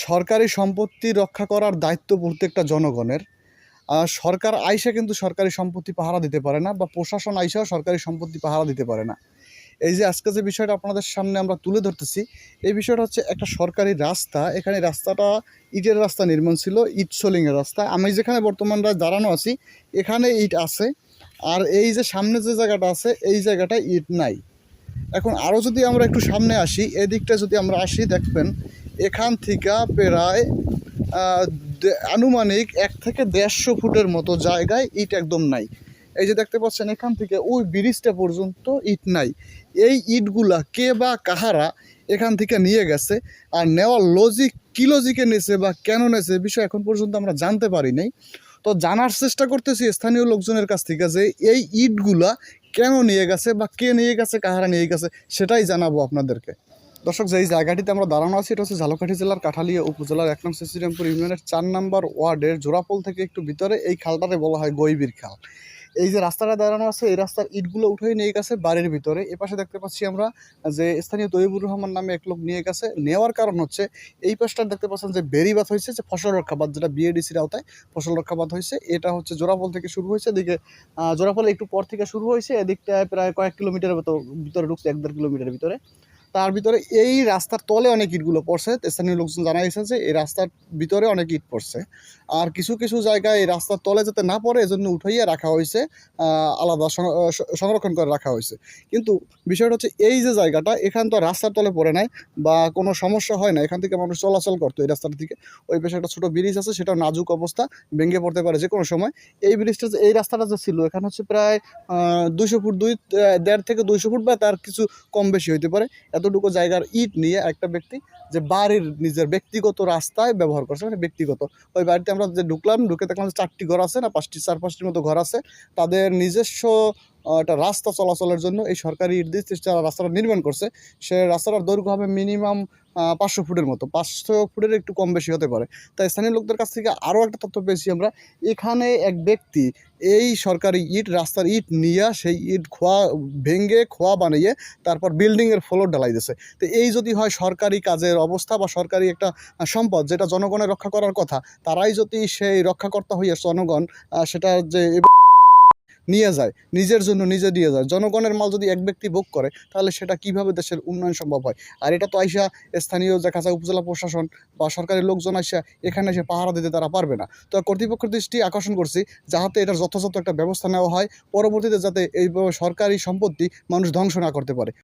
সরকারি সম্পত্তি রক্ষা করার দায়িত্ব প্রত্যেকটা জনগণের। সরকার আইসা কিন্তু সরকারি সম্পত্তি পাহারা দিতে পারে না, বা প্রশাসন আইসাও সরকারি সম্পত্তি পাহারা দিতে পারে না। এই যে আজকে যে বিষয়টা আপনাদের সামনে আমরা তুলে ধরতেছি, এই বিষয়টা হচ্ছে একটা সরকারি রাস্তা। এখানে রাস্তাটা ইটের রাস্তা নির্মাণ ছিল, ইট সোলিংয়ের রাস্তা। আমি যেখানে বর্তমানে দাঁড়ানো আছি এখানে ইট আছে, আর এই যে সামনে যে জায়গাটা আছে এই জায়গাটায় ইট নাই। এখন আরও যদি আমরা একটু সামনে আসি, এদিকটা যদি আমরা আসি, দেখবেন এখান থেকে প্রায় আনুমানিক 1 থেকে 150 ফুটের মতো জায়গায় ইট একদম নাই। এই যে দেখতে পাচ্ছেন এখান থেকে ওই ব্রিজটা পর্যন্ত ইট নাই। এই ইটগুলা কে বা কাহারা এখান থেকে নিয়ে গেছে, আর নেওয়ার লজিক কী লজিকে নেছে বা কেন নেছে বিষয় এখন পর্যন্ত আমরা জানতে পারি নাই। তো জানার চেষ্টা করতেছি স্থানীয় লোকজনের কাছ থেকে যে এই ইটগুলা কেন নিয়ে গেছে বা কে নিয়ে গেছে, কাহারা নিয়ে গেছে, সেটাই জানাবো আপনাদেরকে। দর্শক, যে এই জায়গাটিতে আমরা দাঁড়ানো আছি এটা হচ্ছে ঝালকাঠি জেলার কাঠালিয়া উপজেলার 1 নং শ্রীরামপুর ইউনিয়নের 4 নম্বর ওয়ার্ডের জোড়াপোল থেকে একটু ভিতরে এই খালটাতে বলা হয় গৈবীর খাল। এই যে রাস্তাটা দাঁড়ানো আছে এই রাস্তার ইটগুলো উঠে নিয়ে গেছে বাড়ির ভিতরে। এপাশে দেখতে পাচ্ছি আমরা যে স্থানীয় তৈবুর রহমান নামে এক লোক নিয়ে গেছে। নেওয়ার কারণ হচ্ছে এই পাশটা দেখতে পাচ্ছেন যে বেড়িবাঁধ হয়েছে, যে ফসল রক্ষাবাদ, যেটা বিএডিসির আওতায় ফসল রক্ষাবাদ হয়েছে। এটা হচ্ছে জোড়াপোল থেকে শুরু হয়েছে, এদিকে জোড়াপোল একটু পর থেকে শুরু হয়েছে, এদিকটায় প্রায় কয়েক কিলোমিটারের মতো ভিতরে ঢুকছে, 1-1.5 কিলোমিটারের ভিতরে। তার ভিতরে এই রাস্তার তলে অনেক ইটগুলো পড়ছে। স্থানীয় লোকজন জানাইছে যে এই রাস্তার ভিতরে অনেক ইট পড়ছে, আর কিছু কিছু জায়গায় এই রাস্তার তলে যাতে না পড়ে এজন্য উঠাইয়া রাখা হয়েছে, আলাদা সংরক্ষণ করে রাখা হয়েছে। কিন্তু বিষয়টা হচ্ছে এই যে জায়গাটা, এখান তো রাস্তার তলে পড়ে নাই বা কোনো সমস্যা হয় না, এখান থেকে মানুষ চলাচল করতো এই রাস্তার থেকে। ওই পাশে একটা ছোটো ব্রিজ আছে, সেটাও নাজুক অবস্থা, ভেঙে পড়তে পারে যে কোনো সময়। এই ব্রিজটা, এই রাস্তাটা যে ছিল এখানে হচ্ছে প্রায় 200 ফুট, 1.5 থেকে 200 ফুট বা তার কিছু কম বেশি হইতে পারে, এতটুকু জায়গার ইট নিয়ে একটা ব্যক্তি যে বাড়ির নিজের ব্যক্তিগত রাস্তায় ব্যবহার করছে, মানে ব্যক্তিগত। ওই বাড়িতে আমরা যে ঢুকলাম, ঢুকে দেখলাম যে 4টি ঘর আছে, না 4-5টির মতো ঘর আছে। তাদের নিজস্ব একটা রাস্তা চলাচলের জন্য এই সরকারি ইট দিয়ে যারা রাস্তাটা নির্মাণ করছে, সে রাস্তাটার দৈর্ঘ্য হবে মিনিমাম 500 ফুটের মতো, 500 ফুটের একটু কম বেশি হতে পারে। তাই স্থানীয় লোকদের কাছ থেকে আরও একটা তথ্য পেয়েছি আমরা, এখানে এক ব্যক্তি এই সরকারি ইট, রাস্তার ইট নিয়ে সেই ইট ভেঙে খোয়া বানিয়ে তারপর বিল্ডিংয়ের ফ্লোর ঢালাই দিয়েছে। তো এই যদি হয় সরকারি কাজের অবস্থা বা সরকারি একটা সম্পদ যেটা জনগণের রক্ষা করার কথা, তারাই যদি সেই রক্ষাকর্তা হইয়া জনগণ সেটা যে নিয়ে যায়, নিজের জন্য নিজে দিয়ে যায়, জনগণের মাল যদি এক ব্যক্তি ভোগ করে, তাহলে সেটা কিভাবে দেশের উন্নয়ন সম্ভব হয়? আর এটা তো আইসা স্থানীয় দেখা যায় উপজেলা প্রশাসন বা সরকারি লোকজন আইসা এখানে এসে পাহারা দিতে তারা পারবে না। তো কর্তৃপক্ষের দৃষ্টি আকর্ষণ করছি যাতে এটার যথাযথ একটা ব্যবস্থা নেওয়া হয়, পরবর্তীতে যাতে এই সরকারি সম্পত্তি মানুষ ধ্বংস না করতে পারে।